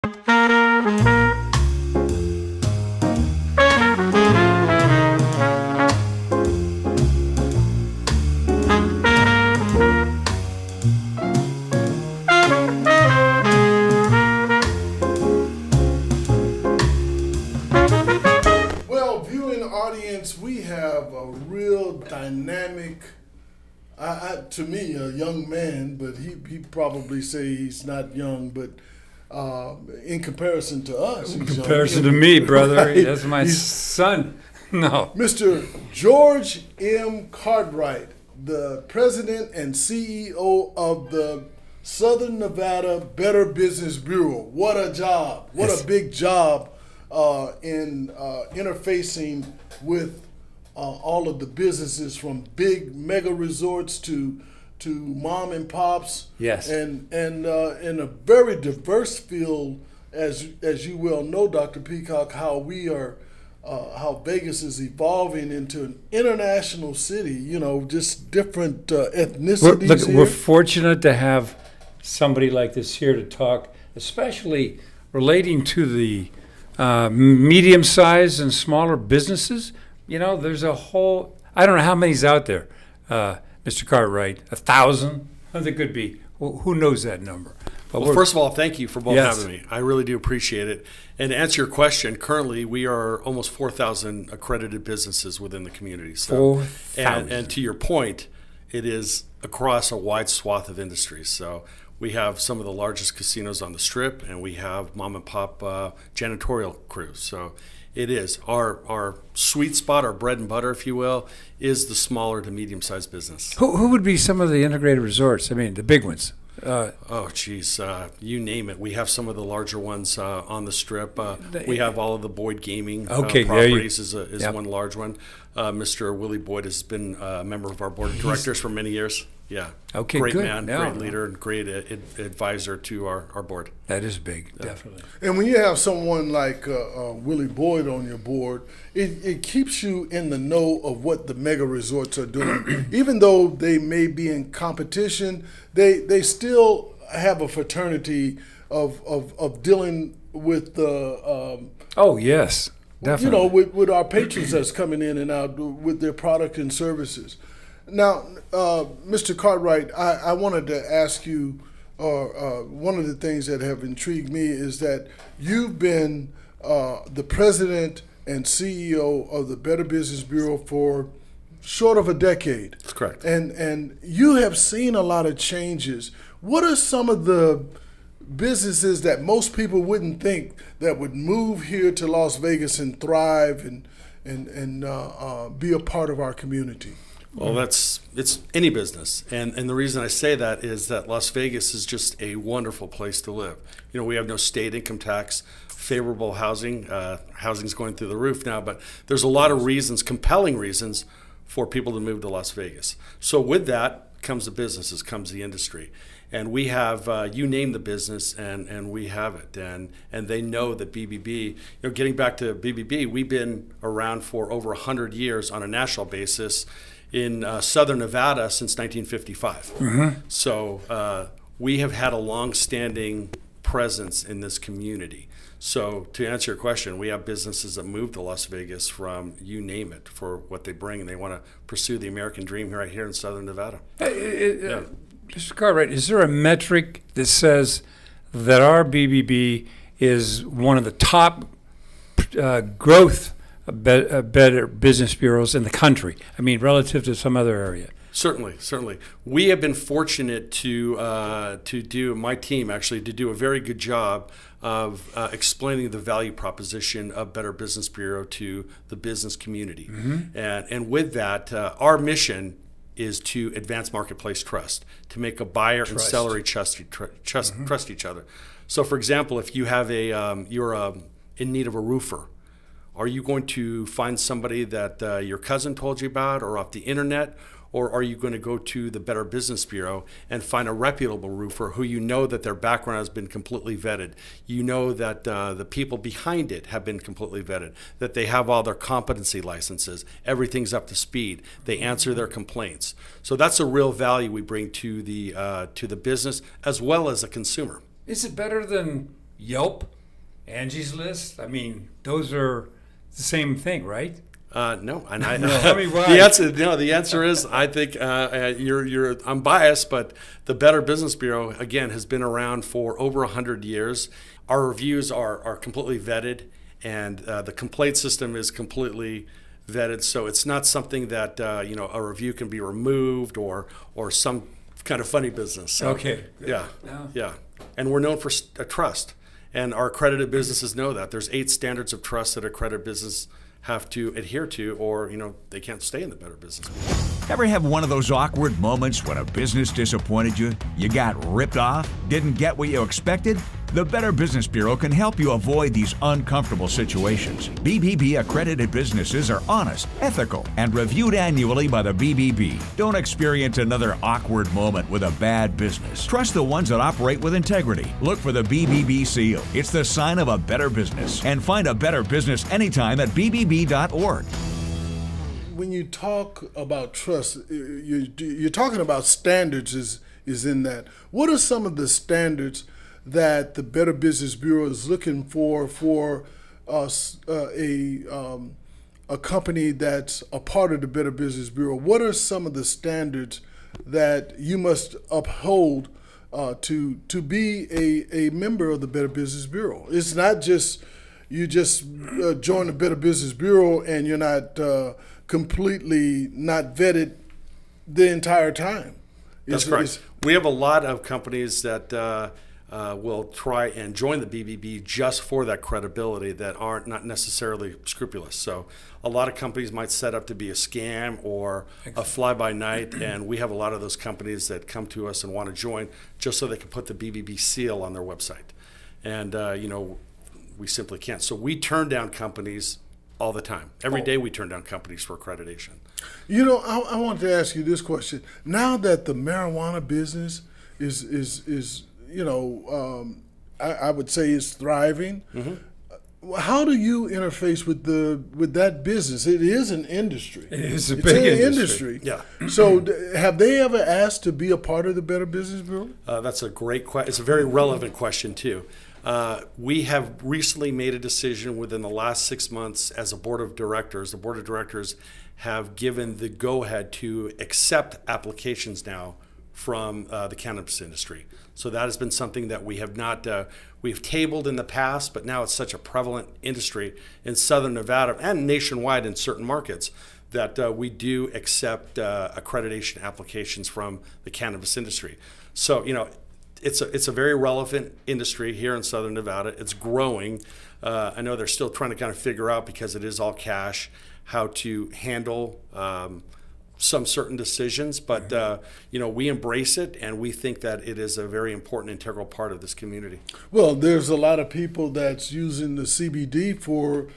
We have a real dynamic, to me, a young man, but he probably say he's not young, but in comparison to us, in comparison to me, brother, right? That's my son. No. Mr. George M. Cartwright, the president and CEO of the Southern Nevada Better Business Bureau. What a job. What a big job in interfacing with all of the businesses, from big mega resorts to mom and pops. Yes. And in a very diverse field, as you well know, Dr. Peacock, how Vegas is evolving into an international city. You know, just different ethnicities. We're fortunate to have somebody like this here to talk, especially relating to the medium-sized and smaller businesses. You know, there's a whole, I don't know how many's out there, Mr. Cartwright, 1,000? There could be. Who knows that number? But well, first of all, thank you for both having me. I really do appreciate it. And to answer your question, currently we are almost 4,000 accredited businesses within the community. So, 4,000. And to your point, it is across a wide swath of industries. So we have some of the largest casinos on the Strip, and we have mom and pop janitorial crews. So it is our sweet spot, our bread and butter, if you will, is the smaller to medium-sized business. Who would be some of the integrated resorts? I mean, the big ones. You name it. We have some of the larger ones on the Strip. We have all of the Boyd Gaming properties is one large one. Mr. Willie Boyd has been a member of our board of directors for many years. Yeah. Okay, great good. man, great leader, and great advisor to our board. That is big, definitely. And when you have someone like Willie Boyd on your board, it keeps you in the know of what the mega resorts are doing. Even though they may be in competition, they still have a fraternity of dealing with the oh yes, definitely. You know, with our patrons that's coming in and out with their product and services. Now, Mr. Cartwright, I wanted to ask you, one of the things that have intrigued me is that you've been the president and CEO of the Better Business Bureau for short of a decade. That's correct. And you have seen a lot of changes. What are some of the businesses that most people wouldn't think that would move here to Las Vegas and thrive and be a part of our community? Well, it's any business, and the reason I say that is that Las Vegas is just a wonderful place to live. You know, we have no state income tax, favorable housing. Housing's going through the roof now, but there's a lot of reasons, compelling reasons, for people to move to Las Vegas. So with that comes the businesses, comes the industry. And we have, you name the business, and we have it. And they know that BBB, you know, getting back to BBB, we've been around for over 100 years on a national basis in Southern Nevada since 1955. Mm-hmm. So we have had a long-standing presence in this community. So to answer your question, we have businesses that move to Las Vegas from you name it for what they bring, and they want to pursue the American dream right here in Southern Nevada. Mr. Cartwright, is there a metric that says that our BBB is one of the top growth better business bureaus in the country? I mean, relative to some other area. Certainly. We have been fortunate to do, my team actually, to do a very good job of explaining the value proposition of Better Business Bureau to the business community. Mm-hmm. And with that, our mission is to advance marketplace trust, to make a buyer and seller trust each other. So, for example, if you have you're in need of a roofer, are you going to find somebody that your cousin told you about or off the internet? Or are you going to go to the Better Business Bureau and find a reputable roofer who you know that their background has been completely vetted? You know that the people behind it have been completely vetted, that they have all their competency licenses, everything's up to speed, they answer their complaints. So that's a real value we bring to the business as well as a consumer. Is it better than Yelp, Angie's List. I mean, those are the same thing, right? No, and Tell me why. The answer is I think I'm biased, but the Better Business Bureau again has been around for over 100 years. Our reviews are completely vetted, and the complaint system is completely vetted. So it's not something that a review can be removed or some kind of funny business. So, okay. Yeah, and we're known for trust, and our accredited businesses know that. There's 8 standards of trust that accredited business have to adhere to, or they can't stay in the Better Business Bureau. Ever have one of those awkward moments when a business disappointed you? You got ripped off? Didn't get what you expected? The Better Business Bureau can help you avoid these uncomfortable situations. BBB accredited businesses are honest, ethical, and reviewed annually by the BBB. Don't experience another awkward moment with a bad business. Trust the ones that operate with integrity. Look for the BBB seal. It's the sign of a better business. And find a better business anytime at bbb.org. When you talk about trust, you're talking about standards is in that. What are some of the standards that the Better Business Bureau is looking for a company that's a part of the Better Business Bureau? What are some of the standards that you must uphold to be a member of the Better Business Bureau? It's not just you just join the Better Business Bureau and you're not completely not vetted the entire time. That's correct. We have a lot of companies that will try and join the BBB just for that credibility that aren't not necessarily scrupulous. So a lot of companies might set up to be a scam or a fly-by-night, and we have a lot of those companies that come to us and want to join just so they can put the BBB seal on their website. And, we simply can't. So we turn down companies all the time. Every day we turn down companies for accreditation. I want to ask you this question. Now that the marijuana business is I would say is thriving. Mm-hmm. How do you interface with that business? It is an industry. It is a big industry. Yeah. So have they ever asked to be a part of the Better Business Bureau? That's a great question. It's a very relevant question too. We have recently made a decision within the last 6 months as a board of directors. The board of directors have given the go-ahead to accept applications now from the cannabis industry. So that has been something that we have not, we've tabled in the past, but now it's such a prevalent industry in Southern Nevada and nationwide in certain markets that we do accept accreditation applications from the cannabis industry. So, it's a very relevant industry here in Southern Nevada. It's growing. I know they're still trying to kind of figure out, because it is all cash, how to handle some certain decisions, but we embrace it, and we think that it is a very important, integral part of this community. Well, there's a lot of people that's using the CBD for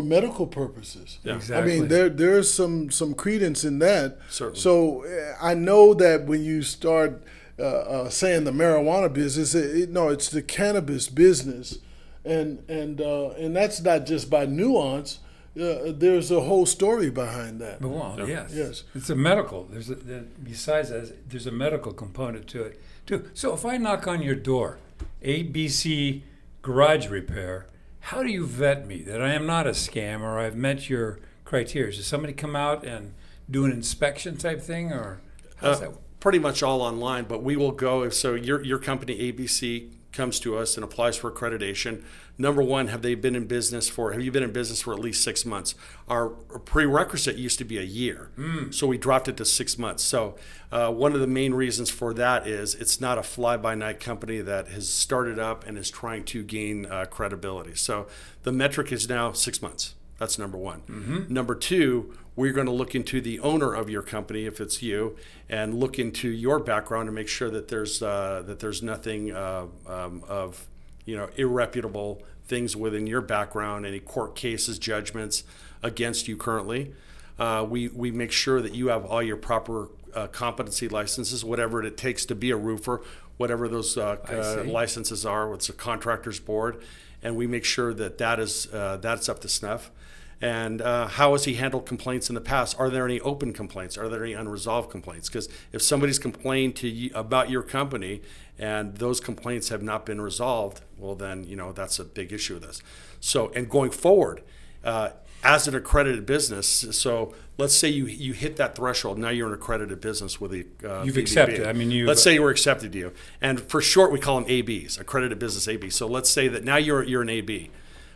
medical purposes. Yeah. Exactly. I mean, there's some credence in that. Certainly. So I know that when you start saying the marijuana business, it's the cannabis business, and that's not just by nuance. There's a whole story behind that. Well, yes. Yes. It's a medical. Besides that, there's a medical component to it too. So if I knock on your door, ABC Garage Repair, how do you vet me that I am not a scam or I've met your criteria? Does somebody come out and do an inspection type thing, or how's that work? Pretty much all online, but we will go. So your company ABC comes to us and applies for accreditation. Number one, have you been in business for at least 6 months? Our prerequisite used to be a year, so we dropped it to 6 months. So one of the main reasons for that is it's not a fly-by-night company that has started up and is trying to gain credibility. So the metric is now 6 months. That's number one. Mm-hmm. Number two, we're going to look into the owner of your company, if it's you, and look into your background and make sure that there's nothing of irreputable things within your background, any court cases, judgments against you currently. We make sure that you have all your proper competency licenses, whatever it takes to be a roofer, whatever those licenses are. It's a contractor's board, and we make sure that that's up to snuff. And how has he handled complaints in the past? Are there any open complaints? Are there any unresolved complaints? Because if somebody's complained to you about your company and those complaints have not been resolved, well, then, that's a big issue with us. So, and going forward, as an accredited business, so let's say you hit that threshold. Now you're an accredited business with a you've BBB. accepted. I mean, let's say you were accepted to you, and for short we call them ABs, accredited business AB. So let's say that now you're an AB,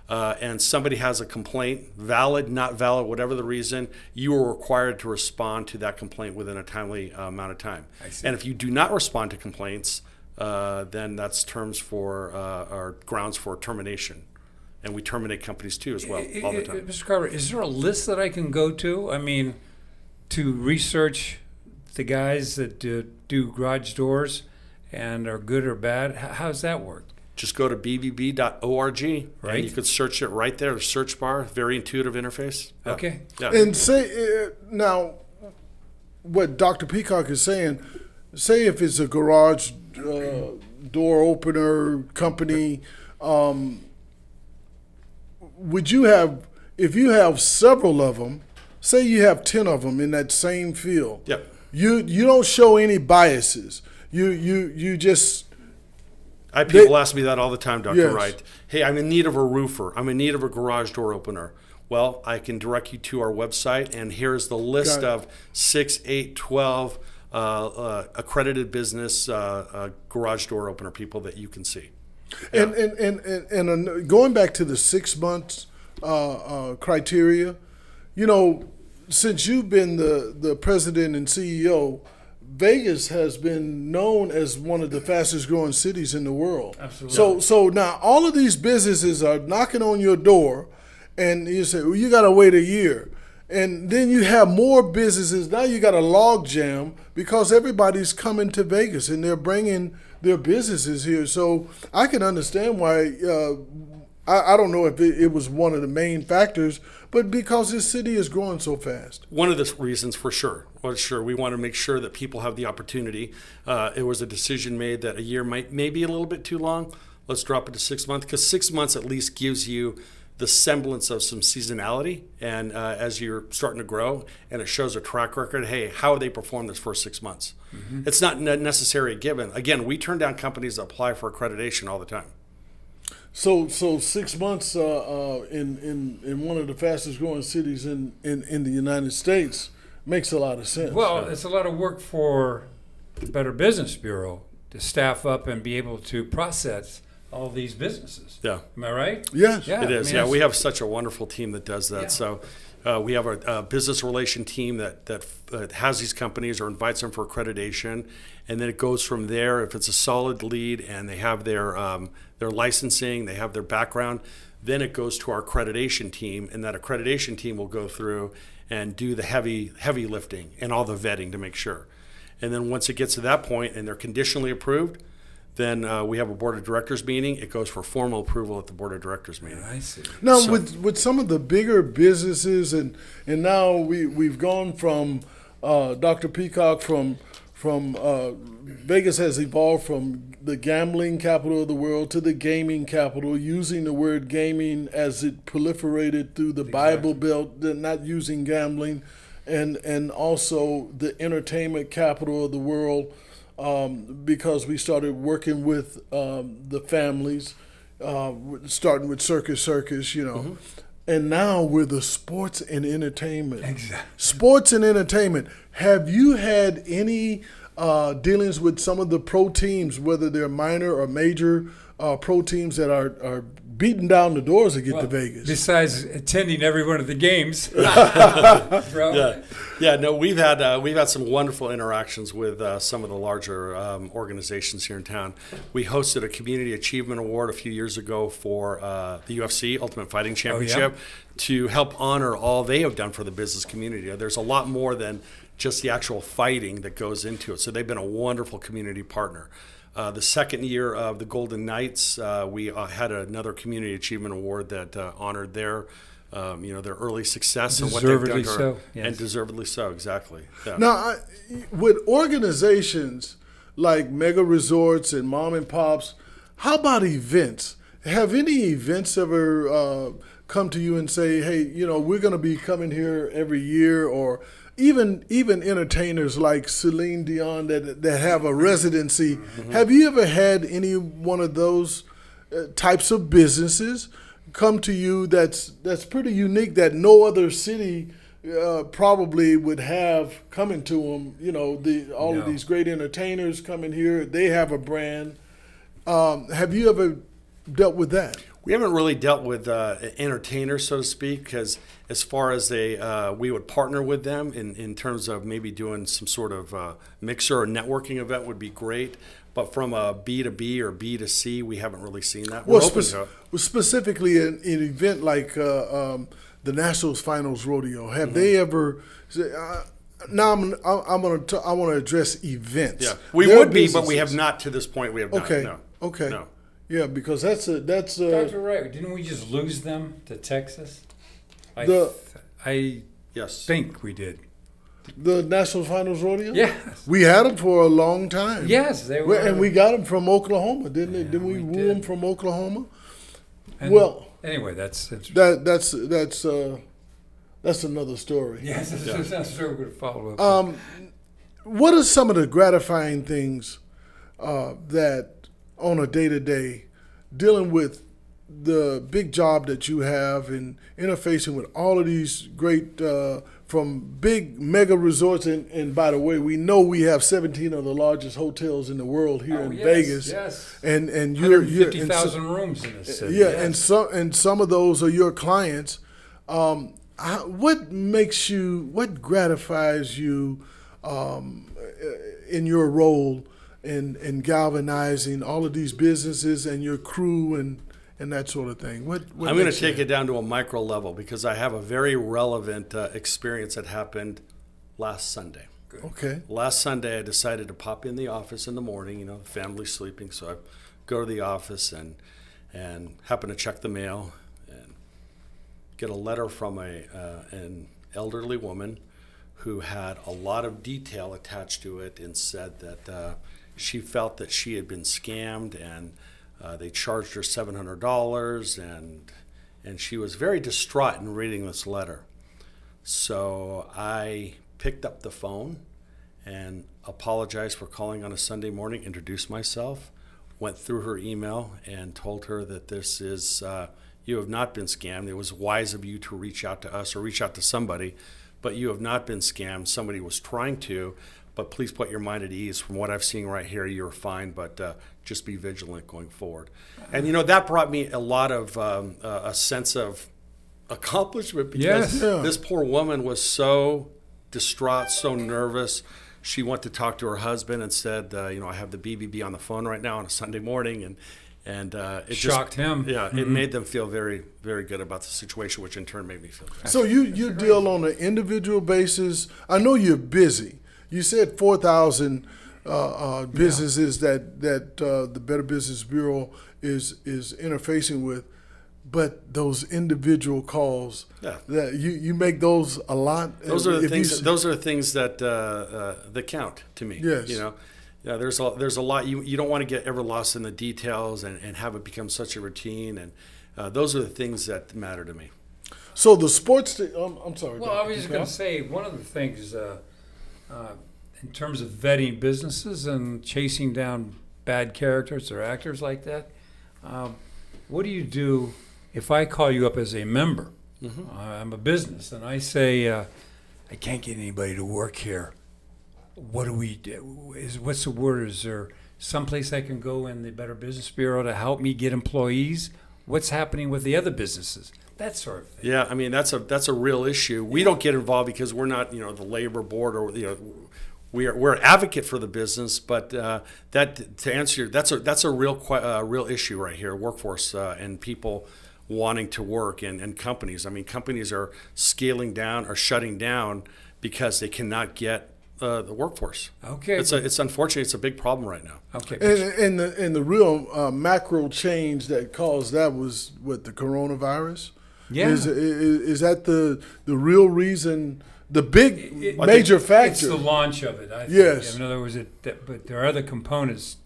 and somebody has a complaint, valid, not valid, whatever the reason, you are required to respond to that complaint within a timely amount of time. I see. And if you do not respond to complaints, then that's terms for or grounds for termination. And we terminate companies too as well all the time. Mr. Cartwright, is there a list that I can go to? I mean, to research the guys that do garage doors and are good or bad? How's that work? Just go to bbb.org, right? And you could search it right there, the search bar, very intuitive interface. Yeah. Okay. Yeah. And say, now, what Dr. Peacock is saying, say if it's a garage door opener company, would you have, if you have several of them, say you have 10 of them in that same field, Yep. you don't show any biases. You just... People ask me that all the time, Dr. Yes. Wright. Hey, I'm in need of a roofer. I'm in need of a garage door opener. Well, I can direct you to our website, and here's the list of 6, 8, 12 accredited business garage door opener people that you can see. Yeah. And going back to the 6 months criteria, since you've been the president and CEO, Vegas has been known as one of the fastest growing cities in the world. Absolutely. So now all of these businesses are knocking on your door, and you say, well, you got to wait a year. And then you have more businesses. Now you got a log jam because everybody's coming to Vegas and they're bringing their businesses here. So I can understand why, I don't know if it was one of the main factors, but because this city is growing so fast. One of the reasons, for sure. Well, sure, we want to make sure that people have the opportunity. It was a decision made that a year may be a little bit too long. Let's drop it to 6 months, because 6 months at least gives you the semblance of some seasonality, and as you're starting to grow, and it shows a track record, hey, how they perform this first 6 months. Mm-hmm. It's not necessarily a given. Again, we turn down companies that apply for accreditation all the time. So 6 months in one of the fastest growing cities in the United States makes a lot of sense. Well, it's a lot of work for the Better Business Bureau to staff up and be able to process all these businesses. Yeah. Am I right? Yes. Yeah, it is. I mean, We have such a wonderful team that does that. Yeah. So we have a business relation team that has these companies or invites them for accreditation, and then it goes from there. If it's a solid lead and they have their licensing, they have their background, then it goes to our accreditation team, and that accreditation team will go through and do the heavy lifting and all the vetting to make sure. And then once it gets to that point and they're conditionally approved, then we have a board of directors meeting. It goes for formal approval at the board of directors meeting. I see. Now, with some of the bigger businesses, and now we've gone from Dr. Peacock from Vegas has evolved from the gambling capital of the world to the gaming capital, using the word gaming as it proliferated through the Bible Belt, not using gambling, and also the entertainment capital of the world. Because we started working with the families, starting with Circus, Mm-hmm. and now we're the sports and entertainment. Exactly. Sports and entertainment. Have you had any dealings with some of the pro teams, whether they're minor or major pro teams that are beating down the doors to get to Vegas? Besides attending every one of the games. No, we've had some wonderful interactions with some of the larger organizations here in town. We hosted a Community Achievement Award a few years ago for the UFC, Ultimate Fighting Championship, to help honor all they have done for the business community. There's a lot more than just the actual fighting that goes into it. So they've been a wonderful community partner. The second year of the Golden Knights, we had another Community Achievement Award that honored their early success and what they've done. So, yes. And deservedly so, exactly. Yeah. Now, with organizations like mega resorts and mom and pops, how about events? Have any events ever come to you and say, hey, we're going to be coming here every year, or even entertainers like Celine Dion that have a residency. Mm-hmm. Have you ever had any one of those types of businesses come to you that's pretty unique, that no other city probably would have coming to them? All of these great entertainers coming here, they have a brand. Have you ever dealt with that? We haven't really dealt with entertainers, so to speak, because as far as we would partner with them in terms of maybe doing some sort of mixer or networking event would be great. But from a B2B or B2C, we haven't really seen that. We're open to it. Specifically an event like the Nationals Finals Rodeo, have they ever? Now I want to address events. Yeah, we would be, but we have not to this point. We have not. Okay. No. Okay. No. Yeah, because that's Dr. Wright, didn't we just lose them to Texas? I think we did. The National Finals Rodeo? Yes. We had them for a long time. Yes, they were. And we got them from Oklahoma, didn't they? Didn't we woo them from Oklahoma? And anyway, that's another story. Yes, that's a story we're going to follow up. What are some of the gratifying things that on a day-to-day, dealing with the big job that you have and interfacing with all of these great, from big mega resorts, and by the way, we know we have 17 of the largest hotels in the world here in Vegas. Yes. And you're 50,000 rooms in this city. Yeah, yes. and some of those are your clients. What gratifies you in your role in galvanizing all of these businesses and your crew and that sort of thing? What I'm going to take it down to a micro level because I have a very relevant experience that happened last Sunday. Good. Okay. Last Sunday, I decided to pop in the office in the morning. The family's sleeping, so I go to the office and happen to check the mail and get a letter from an elderly woman who had a lot of detail attached to it and said that she felt that she had been scammed and they charged her $700 and she was very distraught in reading this letter. So I picked up the phone and apologized for calling on a Sunday morning, introduced myself, went through her email and told her that this is, you have not been scammed. It was wise of you to reach out to us or reach out to somebody, but you have not been scammed. Somebody was trying to, but please put your mind at ease. From what I've seen right here, you're fine, but just be vigilant going forward. And, that brought me a lot of a sense of accomplishment because this poor woman was so distraught, so nervous. She went to talk to her husband and said, I have the BBB on the phone right now on a Sunday morning. And it shocked him. Yeah, it made them feel very, very good about the situation, which in turn made me feel good. So you deal on an individual basis. I know you're busy. You said 4,000 businesses that the Better Business Bureau is interfacing with, but those individual calls that you make those a lot. Those are the things. Those are the things that count to me. Yes. Yeah, there's a lot. You don't want to get ever lost in the details and have it become such a routine. And those are the things that matter to me. So the sports. I'm sorry. Well, I was just going to say one of the things in terms of vetting businesses and chasing down bad characters or actors like that. What do you do if I call you up as a member? Mm-hmm. I'm a business, and I say I can't get anybody to work here. What do we do? What's the word? Is there someplace I can go in the Better Business Bureau to help me get employees? What's happening with the other businesses? That sort of thing. Yeah, I mean that's a real issue. We don't get involved because we're not the labor board or we're an advocate for the business. But that to answer that's a real issue right here. Workforce and people wanting to work and companies. I mean companies are scaling down or shutting down because they cannot get the workforce. Okay, it's unfortunate. It's a big problem right now. Okay, and the real macro change that caused that was with the coronavirus. Yeah, is that the real reason? The big major factor. It's the launch of it. I think. Yes. In other words, but there are other components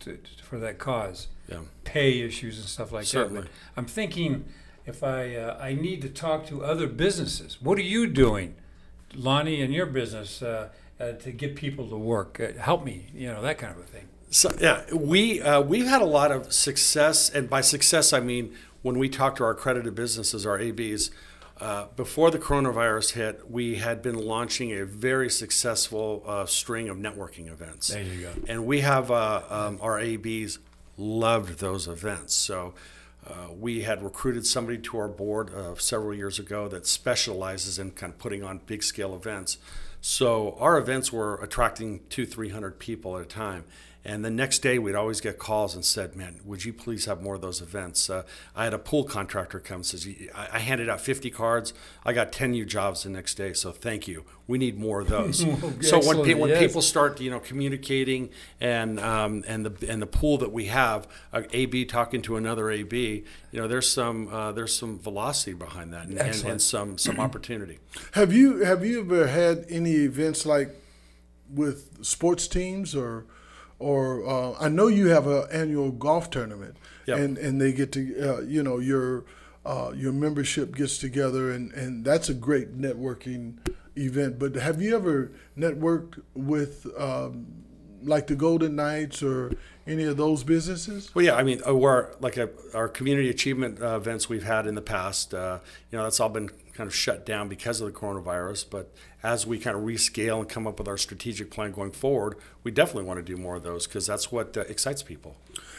for that cause. Yeah. Pay issues and stuff like Certainly. that. But I'm thinking, if I need to talk to other businesses, what are you doing, Lonnie, in your business to get people to work? Help me, that kind of a thing. So yeah, we've had a lot of success, and by success I mean when we talk to our accredited businesses, our ABs. Before the coronavirus hit, we had been launching a very successful string of networking events. There you go. And we have our ABs loved those events. So we had recruited somebody to our board several years ago that specializes in kind of putting on big scale events. So our events were attracting 200-300 people at a time. And the next day, we'd always get calls and said, man, would you please have more of those events? I had a pool contractor come and says, I handed out 50 cards. I got 10 new jobs the next day, so thank you. We need more of those. So when people start, communicating and the pool that we have, AB talking to another AB, there's some velocity behind that and some opportunity. Have you ever had any events like with sports teams or I know you have an annual golf tournament, yep. and they get to, your membership gets together, and that's a great networking event. But have you ever networked with like the Golden Knights or any of those businesses? Well, yeah, I mean, our community achievement events we've had in the past, that's all been kind of shut down because of the coronavirus. But as we kind of rescale and come up with our strategic plan going forward, we definitely want to do more of those because that's what excites people.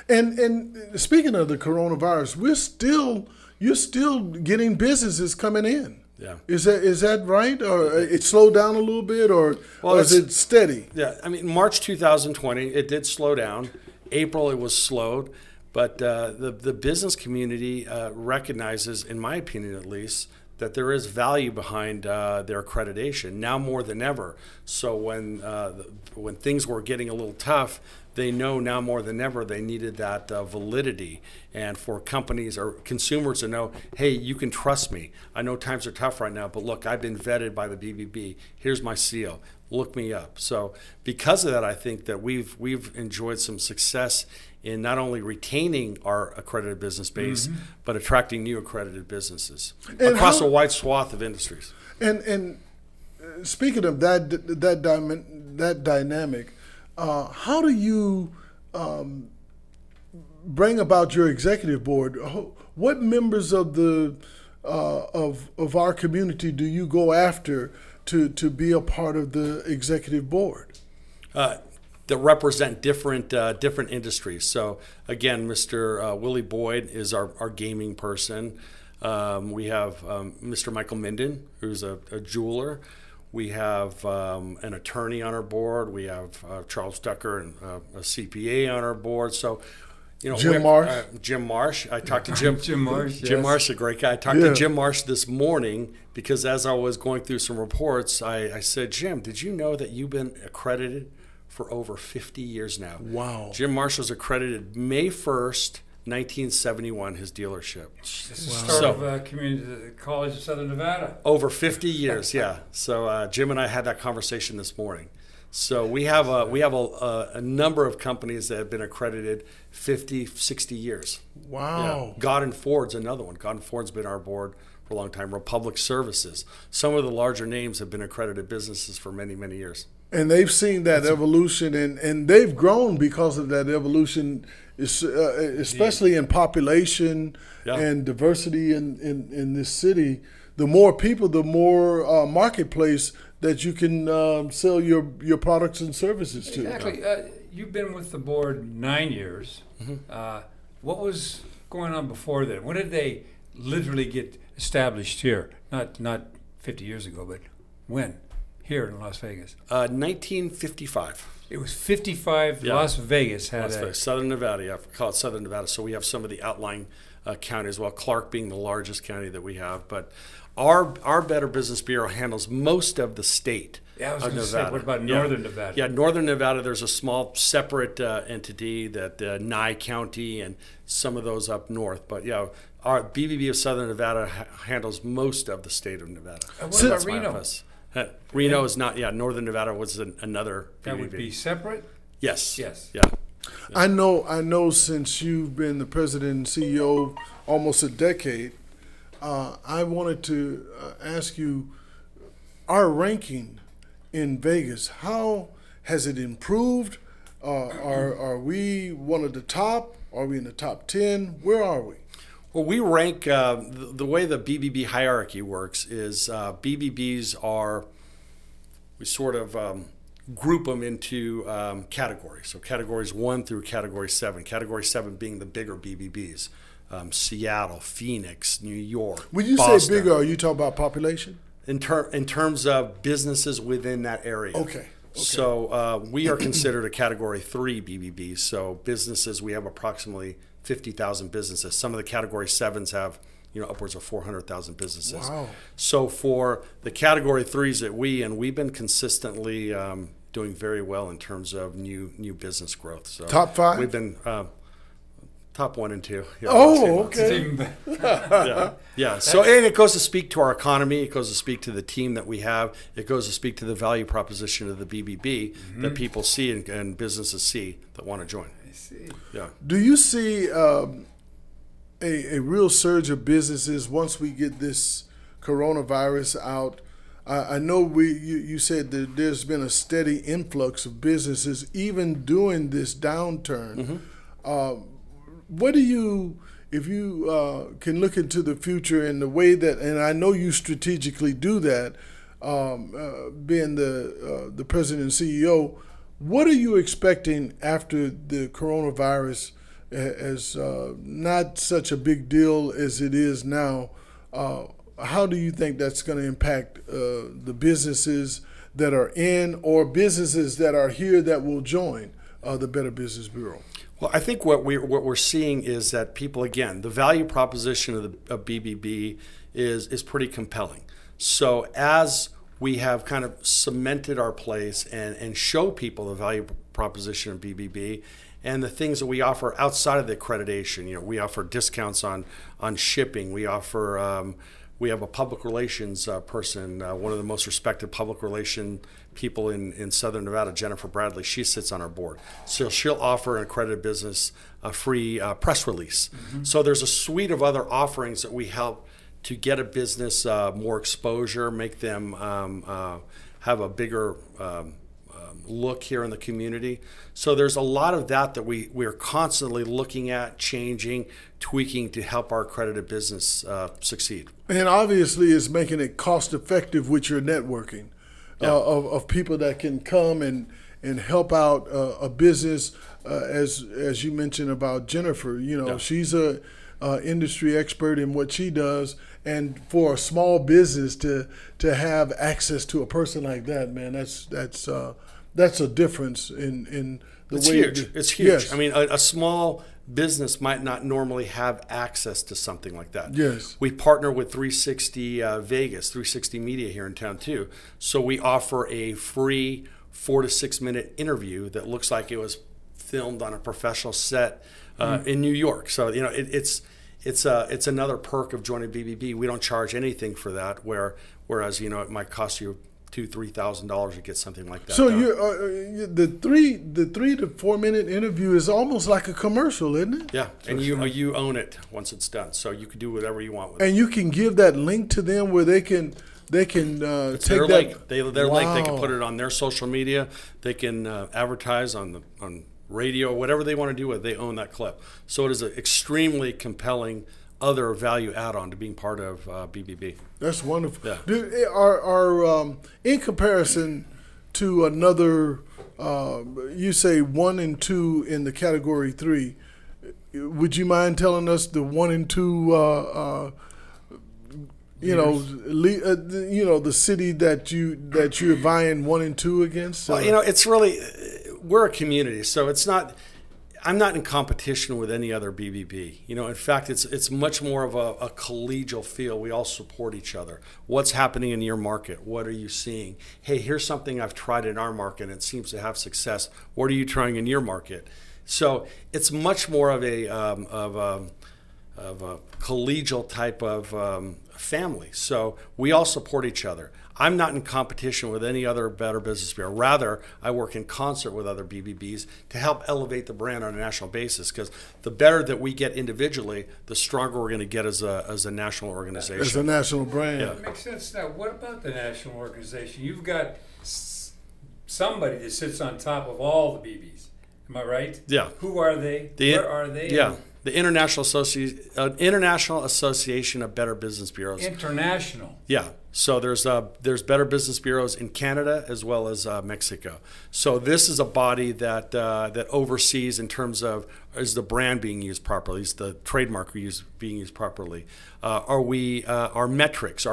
And speaking of the coronavirus, you're still getting businesses coming in. Yeah. Is that right? Or it slowed down a little bit, or is it steady? Yeah, I mean, March 2020, it did slow down. April, it was slowed. But the business community recognizes, in my opinion at least, that there is value behind their accreditation now more than ever. So when things were getting a little tough, they know now more than ever they needed that validity. And for companies or consumers to know, hey, you can trust me. I know times are tough right now, but look, I've been vetted by the BBB. Here's my seal. Look me up. So because of that, I think that we've enjoyed some success in not only retaining our accredited business base, mm-hmm. but attracting new accredited businesses across a wide swath of industries. And speaking of that dynamic, how do you bring about your executive board? What members of the of our community do you go after to be a part of the executive board? That represent different industries. So again, Mr. Willie Boyd is our gaming person. We have Mr. Michael Minden, who's a jeweler. We have an attorney on our board. We have Charles Ducker, and a CPA on our board. So, Jim Marsh. Jim Marsh. I talked to Jim. Jim Marsh. Jim Yes. Marsh, a great guy. I talked to Jim Marsh this morning because as I was going through some reports, I said, Jim, did you know that you've been accredited for over 50 years now? Wow. Jim Marsh was accredited May 1st, 1971, his dealership. This is the start of Community College of Southern Nevada. Over 50 years, yeah. So Jim and I had that conversation this morning. So we have a number of companies that have been accredited 50, 60 years. Wow. Yeah. God and Ford's another one. God and Ford's been our board for a long time. Republic Services. Some of the larger names have been accredited businesses for many, many years. And they've seen that evolution, and they've grown because of that evolution, especially in population and diversity in this city. The more people, the more marketplace that you can sell your products and services to. Exactly. You've been with the board 9 years. Mm-hmm. What was going on before then? When did they literally get established here? Not 50 years ago, but when? Here in Las Vegas. 1955. It was 55. Yeah. Las Vegas had Las Vegas, Southern Nevada. Yeah, we call it Southern Nevada. So we have some of the outlying counties, well, Clark being the largest county that we have. But our Better Business Bureau handles most of the state. Yeah, I was going to say, what about Northern Nevada? Yeah, Northern Nevada, there's a small separate entity that Nye County and some of those up north. But yeah, our BBB of Southern Nevada handles most of the state of Nevada. What about Reno? Reno is not. Yeah, Northern Nevada was another. That would be separate. Yes. Yes. Yeah. I know. Since you've been the president and CEO almost a decade, I wanted to ask you, our ranking in Vegas, how has it improved? Are we one of the top? Are we in the top 10? Where are we? Well, we rank, the way the BBB hierarchy works is BBBs are, we sort of group them into categories. So categories 1 through category 7. Category 7 being the bigger BBBs. Seattle, Phoenix, New York, When you Boston. say bigger, are you talking about population? In terms of businesses within that area. Okay. So we are considered a category 3 BBB. So businesses, we have approximately 50,000 businesses. Some of the category 7s have, upwards of 400,000 businesses. Wow. So for the category 3s that we've been consistently doing very well in terms of new business growth. So Top 5? We've been top 1 and 2. Yeah, Oh, It's okay. even better. Yeah. So, and it goes to speak to our economy. It goes to speak to the team that we have. It goes to speak to the value proposition of the BBB that people see and businesses see that want to join. I see. Yeah. Do you see a real surge of businesses once we get this coronavirus out? I know you said that there's been a steady influx of businesses even during this downturn. What do you, if you can look into the future in the way that, and I know you strategically do that, being the president and CEO, what are you expecting after the coronavirus as not such a big deal as it is now? How do you think that's going to impact the businesses that are in or businesses that are here that will join the Better Business Bureau? Well, I think what we're seeing is that people, again, the value proposition of BBB is pretty compelling. So as we have kind of cemented our place and show people the value proposition of BBB and the things that we offer outside of the accreditation, we offer discounts on shipping. We offer we have a public relations person, one of the most respected public relation people in Southern Nevada, Jennifer Bradley. She sits on our board. So she'll offer an accredited business a free press release. So there's a suite of other offerings that we help to get a business more exposure, make them have a bigger look here in the community. So there's a lot of that we're constantly looking at, changing, tweaking to help our accredited business succeed. And obviously it's making it cost effective with your networking of people that can come and help out a business, as you mentioned about Jennifer. She's a industry expert in what she does, and for a small business to have access to a person like that, man, that's a difference in the It's way huge. It's huge. Yes. I mean, a small business might not normally have access to something like that. Yes. We partner with 360 Vegas, 360 Media here in town too. So we offer a free 4 to 6 minute interview that looks like it was filmed on a professional set in New York. So it's another perk of joining BBB. We don't charge anything for that, whereas it might cost you $2,000-3,000 to get something like that. So the 3 to 4 minute interview is almost like a commercial, isn't it? Yeah, and you own it once it's done, so you can do whatever you want with it. And you can give that link to them where they can take Their that link. Their link. They can Wow. put it on their social media. They can advertise on radio, whatever they want to do with it. They own that clip. So it is an extremely compelling other value add-on to being part of BBB. That's wonderful. Yeah. Are in comparison to another, you say 1 and 2 in the category 3. Would you mind telling us the 1 and 2? The city that you're vying 1 and 2 against. Well, it's really, we're a community, so it's not. I'm not in competition with any other BBB. In fact, it's much more of a collegial feel. We all support each other. What's happening in your market? What are you seeing? Hey, here's something I've tried in our market and it seems to have success. What are you trying in your market? So it's much more of a collegial type of family. So we all support each other. I'm not in competition with any other Better Business Bureau. Rather, I work in concert with other BBBs to help elevate the brand on a national basis, because the better that we get individually, the stronger we're going to get as a national organization. As a national brand. Yeah. That makes sense. Now, what about the national organization? You've got somebody that sits on top of all the BBs. Am I right? Yeah. Who are they? Where are they? Yeah. The International Association of Better Business Bureaus. International. Yeah. So there's Better Business Bureaus in Canada as well as Mexico. So this is a body that oversees in terms of, is the brand being used properly? Is the trademark being used properly? Our metrics?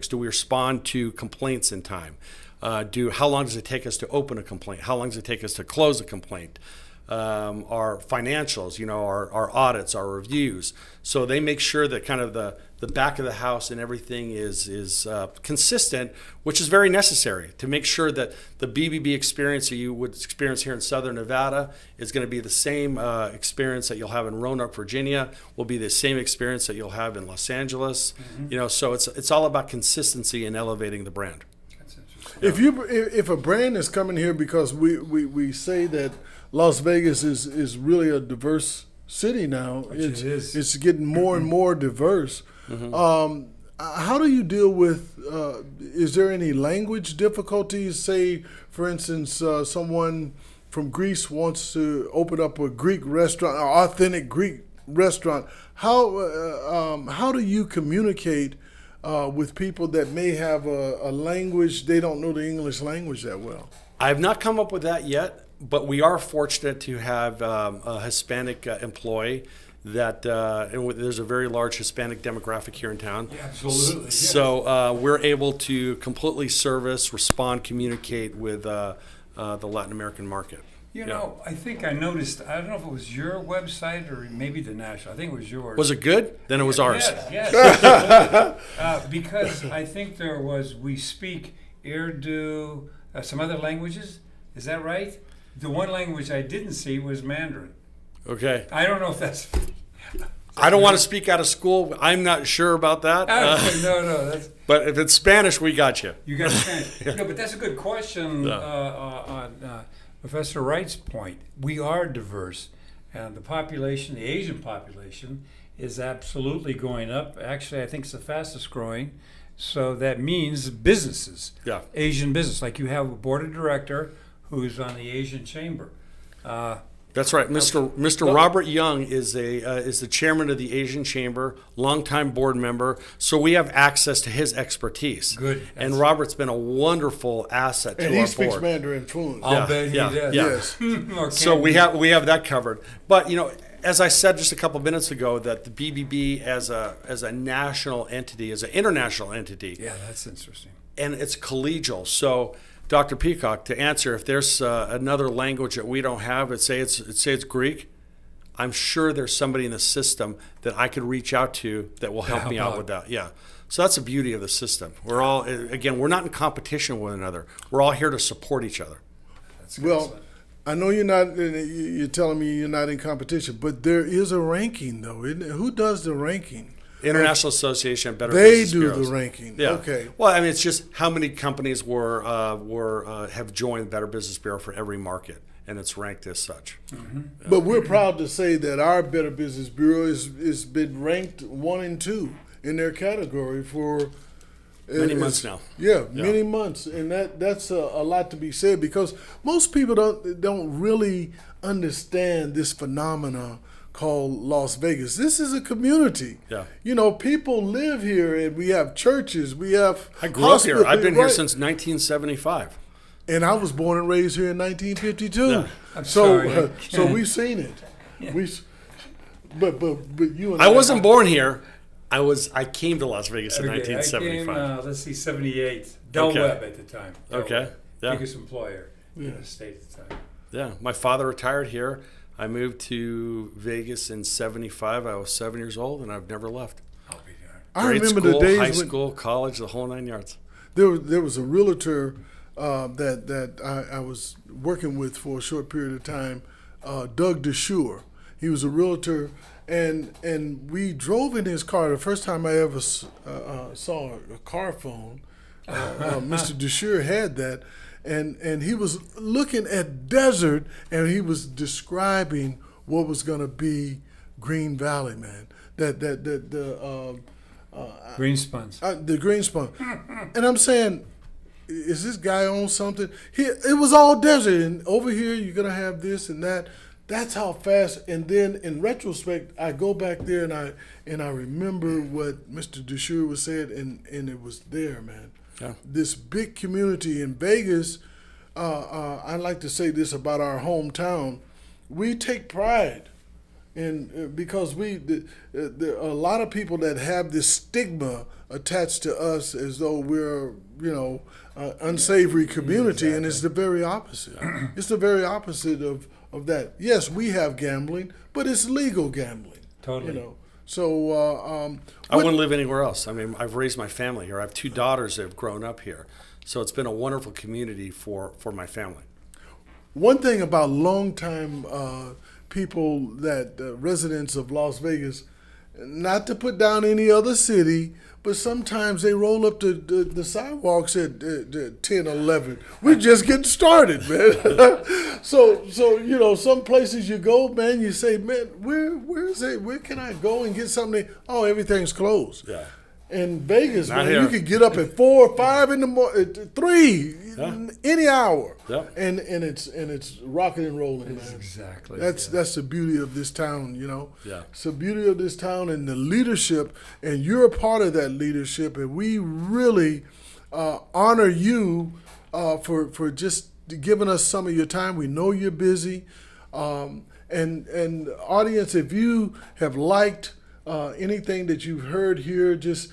Do we respond to complaints in time? How long does it take us to open a complaint? How long does it take us to close a complaint? Our financials, our audits, our reviews. So they make sure that kind of the back of the house and everything is consistent, which is very necessary to make sure that the BBB experience that you would experience here in Southern Nevada is going to be the same experience that you'll have in Roanoke, Virginia, will be the same experience that you'll have in Los Angeles. Mm-hmm. So it's all about consistency and elevating the brand. That's interesting. If a brand is coming here, because we say that Las Vegas is really a diverse city now. It's getting more and more diverse. Mm-hmm. How do you deal with, is there any language difficulties? Say, for instance, someone from Greece wants to open up a Greek restaurant, an authentic Greek restaurant. How do you communicate with people that may have a language, they don't know the English language that well? I have not come up with that yet. But we are fortunate to have a Hispanic employee that, and there's a very large Hispanic demographic here in town. Yeah, absolutely. So we're able to completely service, respond, communicate with the Latin American market. I think I noticed, I don't know if it was your website or maybe the national, I think it was yours. Was it good? Then it was ours. Yes. Because I think there was, we speak Urdu, some other languages. Is that right? The one language I didn't see was Mandarin. Okay. I don't know if that's... I don't want to speak out of school. I'm not sure about that. No. But if it's Spanish, we got you. You got Spanish. No, but that's a good question on Professor Wright's point. We are diverse, and the population, the Asian population, is absolutely going up. Actually, I think it's the fastest growing. So that means businesses, Asian business. Like you have a board of director who's on the Asian Chamber. That's right. Mr. Robert Young is the chairman of the Asian Chamber, longtime board member. So we have access to his expertise. Good. And Robert's been a wonderful asset to our board. And he speaks Mandarin fluently. I'll bet he does. Yes. So we have that covered. But as I said just a couple of minutes ago, that the BBB as a national entity, as an international entity. Yeah, that's interesting. And it's collegial. So, Dr. Peacock, to answer, if there's another language that we don't have, say it's Greek, I'm sure there's somebody in the system that I could reach out to that will help me out with that. Yeah. So that's the beauty of the system. We're all, again, we're not in competition with one another. We're all here to support each other. That's well, I know you're telling me you're not in competition, but there is a ranking, though, isn't it? Who does the ranking? International Association of Better Business Bureaus. They do the ranking. Yeah. Okay. Well, I mean, it's just how many companies have joined Better Business Bureau for every market, and it's ranked as such. Mm-hmm. Yeah. But we're proud to say that our Better Business Bureau is been ranked 1 and 2 in their category for many months now. Yeah, many months, and that's a lot to be said, because most people don't really understand this phenomena called Las Vegas. This is a community. Yeah. People live here, and we have churches. We have. I grew up here. I've been here since 1975. And I was born and raised here in 1952. Yeah. So we've seen it. Yeah. But you and I wasn't born here. I came to Las Vegas in 1975. I came, let's see, 78. Del Webb at the time. Okay. Yeah. Biggest employer in the state at the time. Yeah. My father retired here. I moved to Vegas in 75. I was 7 years old, and I've never left. I'll be there. I remember the days high school, college, the whole 9 yards. There was a realtor that I was working with for a short period of time, Doug DeShure. He was a realtor, and we drove in his car. The first time I ever saw a car phone, Mr. Deshure had that, and he was looking at desert, and he was describing what was going to be Green Valley, man. Greenspun. The Greenspun. And I'm saying, is this guy on something? It was all desert, and over here you're gonna have this and that. That's how fast. And then in retrospect, I go back there and I remember what Mr. Deshure was saying, and it was there, man. Yeah. This big community in Vegas. I like to say this about our hometown. We take pride. And because there are a lot of people that have this stigma attached to us as though we're, unsavory community, exactly. And it's the very opposite. It's the very opposite of that. Yes, we have gambling, but it's legal gambling. Totally. So I wouldn't live anywhere else. I mean, I've raised my family here. I have 2 daughters that have grown up here. So it's been a wonderful community for my family. One thing about longtime people that residents of Las Vegas, not to put down any other city, but sometimes they roll up the sidewalks at 10, 11. We're just getting started, man. so some places you go, man, you say, man, where is it? Where can I go and get something? Oh, everything's closed. Yeah. In Vegas, man, you could get up at 4 or 5 in the morning, 3, any hour, and it's rocking and rolling, man. Exactly. That's the beauty of this town, Yeah. It's the beauty of this town and the leadership, and you're a part of that leadership, and we really honor you for just giving us some of your time. We know you're busy, and audience, if you have liked anything that you've heard here, just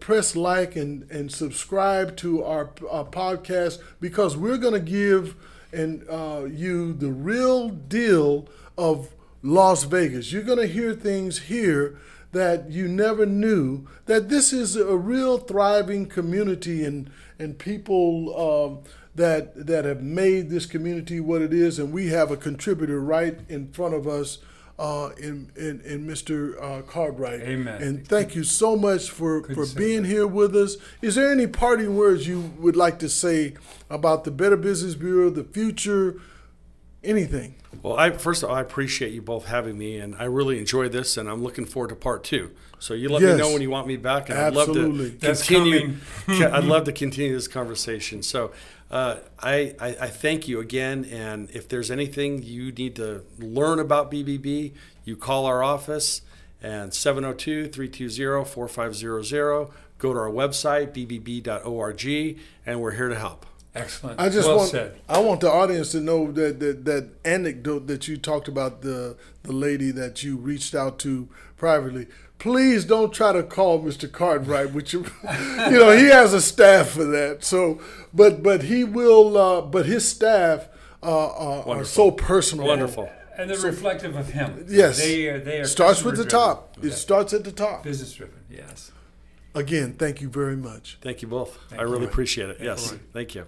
press like and subscribe to our podcast, because we're going to give you the real deal of Las Vegas. You're going to hear things here that you never knew, that this is a real thriving community and people that have made this community what it is, and we have a contributor right in front of us in Mr. Cartwright. Amen. And thank you so much for being here with us. Is there any parting words you would like to say about the Better Business Bureau, the future, anything? Well, first of all, I appreciate you both having me, and I really enjoyed this, and I'm looking forward to part 2. So you let me know when you want me back, and absolutely. I'd love to continue. I'd love to continue this conversation. So I thank you again, and if there's anything you need to learn about BBB, you call our office and 702-320-4500. Go to our website, bbb.org, and we're here to help. Excellent. I want the audience to know that anecdote that you talked about, the lady that you reached out to privately. Please don't try to call Mr. Cartwright, which he has a staff for that. So, but he will. But his staff are so personal. Wonderful. And they're reflective of him. Yes. They are starts with the top. Okay. It starts at the top. Business driven. Yes. Again, thank you very much. Thank you both. I really appreciate it. Yes. Thank you.